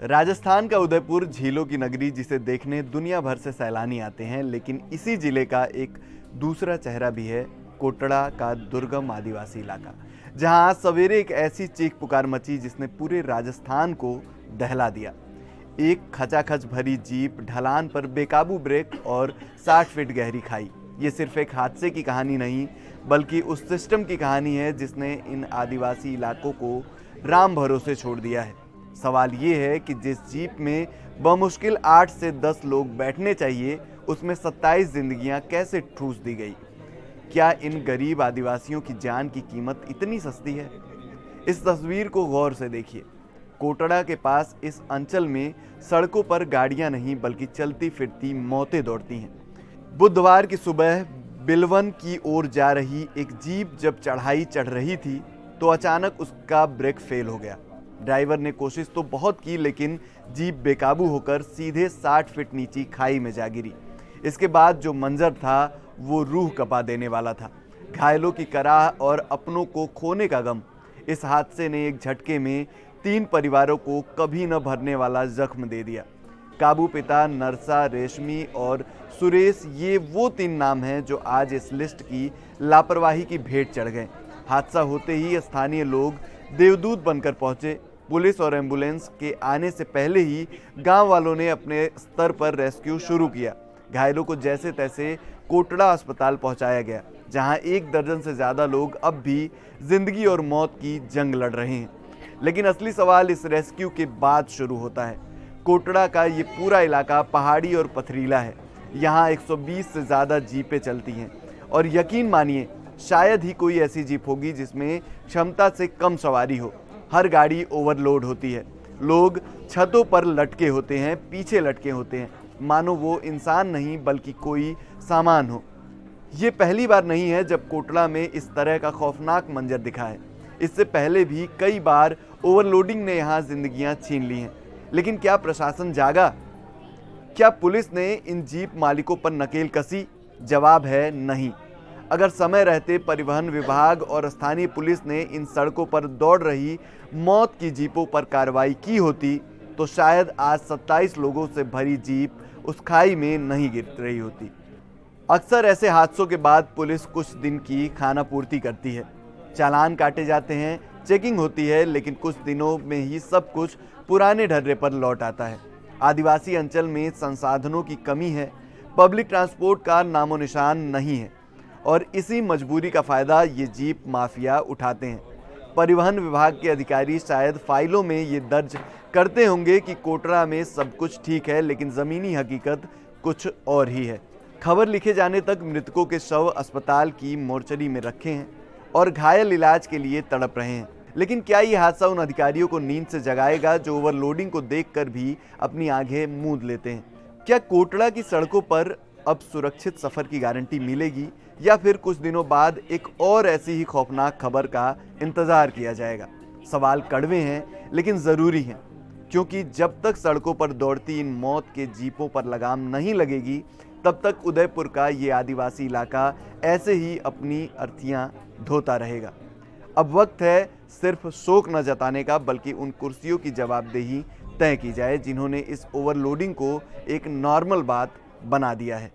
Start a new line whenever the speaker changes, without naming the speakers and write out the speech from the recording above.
राजस्थान का उदयपुर झीलों की नगरी, जिसे देखने दुनिया भर से सैलानी आते हैं, लेकिन इसी जिले का एक दूसरा चेहरा भी है, कोटड़ा का दुर्गम आदिवासी इलाका, जहां आज सवेरे एक ऐसी चीख पुकार मची जिसने पूरे राजस्थान को दहला दिया। एक खचाखच भरी जीप, ढलान पर बेकाबू ब्रेक और 60 फीट गहरी खाई। ये सिर्फ एक हादसे की कहानी नहीं, बल्कि उस सिस्टम की कहानी है जिसने इन आदिवासी इलाकों को राम भरोसे छोड़ दिया है। सवाल ये है कि जिस जीप में बमुश्किल 8 से 10 लोग बैठने चाहिए, उसमें 27 जिंदगियां कैसे ठूस दी गई। क्या इन गरीब आदिवासियों की जान की कीमत इतनी सस्ती है? इस तस्वीर को गौर से देखिए। कोटड़ा के पास इस अंचल में सड़कों पर गाड़ियां नहीं, बल्कि चलती फिरती मौतें दौड़ती हैं। बुधवार की सुबह बिलवन की ओर जा रही एक जीप जब चढ़ाई चढ़ रही थी, तो अचानक उसका ब्रेक फेल हो गया। ड्राइवर ने कोशिश तो बहुत की, लेकिन जीप बेकाबू होकर सीधे 60 फीट नीची खाई में जा गिरी। इसके बाद जो मंजर था, वो रूह कपा देने वाला था। घायलों की कराह और अपनों को खोने का गम। इस हादसे ने एक झटके में 3 परिवारों को कभी न भरने वाला जख्म दे दिया। काबू पिता, नरसा, रेशमी और सुरेश, ये वो 3 नाम हैं जो आज इस लिस्ट की लापरवाही की भेंट चढ़ गए। हादसा होते ही स्थानीय लोग देवदूत बनकर पहुंचे। पुलिस और एम्बुलेंस के आने से पहले ही गांव वालों ने अपने स्तर पर रेस्क्यू शुरू किया। घायलों को जैसे तैसे कोटड़ा अस्पताल पहुंचाया गया, जहां 1 दर्जन से ज़्यादा लोग अब भी जिंदगी और मौत की जंग लड़ रहे हैं। लेकिन असली सवाल इस रेस्क्यू के बाद शुरू होता है। कोटड़ा का ये पूरा इलाका पहाड़ी और पथरीला है। यहाँ 120 से ज़्यादा जीपें चलती हैं, और यकीन मानिए, शायद ही कोई ऐसी जीप होगी जिसमें क्षमता से कम सवारी हो। हर गाड़ी ओवरलोड होती है। लोग छतों पर लटके होते हैं, पीछे लटके होते हैं, मानो वो इंसान नहीं बल्कि कोई सामान हो। ये पहली बार नहीं है जब कोटड़ा में इस तरह का खौफनाक मंजर दिखा है। इससे पहले भी कई बार ओवरलोडिंग ने यहाँ जिंदगियाँ छीन ली हैं। लेकिन क्या प्रशासन जागा? क्या पुलिस ने इन जीप मालिकों पर नकेल कसी? जवाब है नहीं। अगर समय रहते परिवहन विभाग और स्थानीय पुलिस ने इन सड़कों पर दौड़ रही मौत की जीपों पर कार्रवाई की होती, तो शायद आज 27 लोगों से भरी जीप उस खाई में नहीं गिर रही होती। अक्सर ऐसे हादसों के बाद पुलिस कुछ दिन की खानापूर्ति करती है, चालान काटे जाते हैं, चेकिंग होती है, लेकिन कुछ दिनों में ही सब कुछ पुराने ढर्रे पर लौट आता है। आदिवासी अंचल में संसाधनों की कमी है, पब्लिक ट्रांसपोर्ट का नामो निशान नहीं है, और इसी मजबूरी का फ़ायदा ये जीप माफिया उठाते हैं। परिवहन विभाग के अधिकारी शायद फाइलों में ये दर्ज करते होंगे कि कोटड़ा में सब कुछ ठीक है, लेकिन ज़मीनी हकीकत कुछ और ही है। खबर लिखे जाने तक मृतकों के शव अस्पताल की मोर्चरी में रखे हैं और घायल इलाज के लिए तड़प रहे हैं। लेकिन क्या ये हादसा उन अधिकारियों को नींद से जगाएगा जो ओवरलोडिंग को देखकर भी अपनी आंखें मूंद लेते हैं? क्या कोटड़ा की सड़कों पर अब सुरक्षित सफ़र की गारंटी मिलेगी, या फिर कुछ दिनों बाद एक और ऐसी ही खौफनाक खबर का इंतज़ार किया जाएगा? सवाल कड़वे हैं, लेकिन ज़रूरी हैं, क्योंकि जब तक सड़कों पर दौड़ती इन मौत के जीपों पर लगाम नहीं लगेगी, तब तक उदयपुर का ये आदिवासी इलाका ऐसे ही अपनी अर्थियां ढोता रहेगा। अब वक्त है सिर्फ शोक न जताने का, बल्कि उन कुर्सियों की जवाबदेही तय की जाए जिन्होंने इस ओवरलोडिंग को एक नॉर्मल बात बना दिया है।